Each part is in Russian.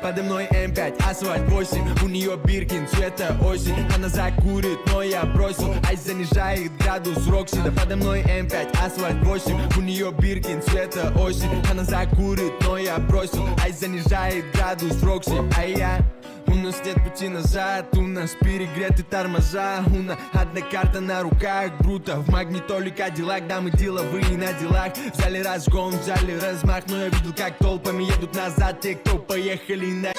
Подо мной М5, асфальт 8. У нее Биркин, цвета осень. Она закурит, но я бросил. Айс занижает градус Рокси. Да подо мной М5, асфальт 8. У нее Биркин, цвета осень. Она закурит, но я бросил. Айс занижает градус Рокси. А я... У нас нет пути назад, у нас перегреты тормоза. У нас одна карта на руках, бруто. В магнитоле Кадиллак, да мы деловые на делах. В зале разгон, в зале размах. Но я видел, как толпами едут назад те, кто поехали на...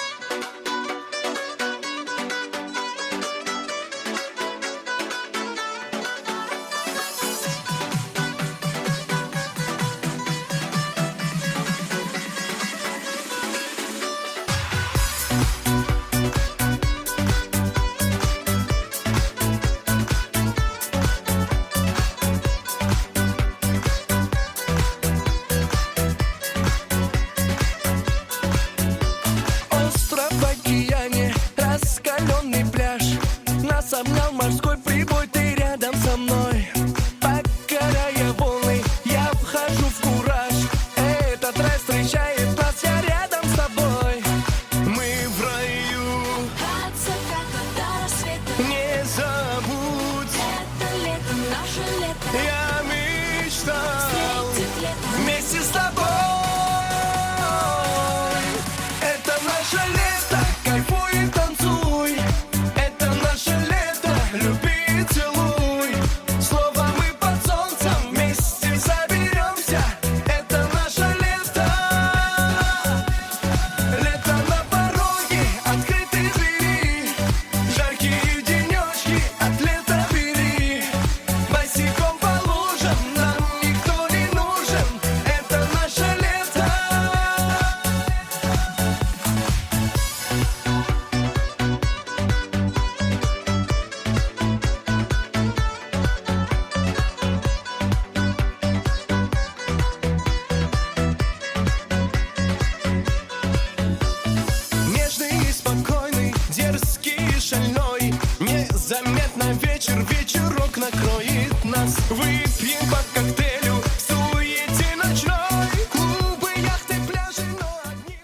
Обнял морской прибой, ты рядом со мной. Покоряя волны, я вхожу в кураж. Этот рай встречает нас, я рядом с тобой. Мы в раю. От заката до рассвета. Не забудь. Это лето, наше лето. Я мечтал Встретить лето вместе с тобой. Это наше лето, кайфуй и танцуй. Это наше лето. Люби и целуй. Снова мы под солнцем вместе заберемся. Это наше лето. Лето на пороге, открытые двери. Жаркие денечки от лета бери. Босиком по лужам, нам никто не нужен. Это наше лето. Нежный и спокойный, дерзкий и шальной. Незаметно вечер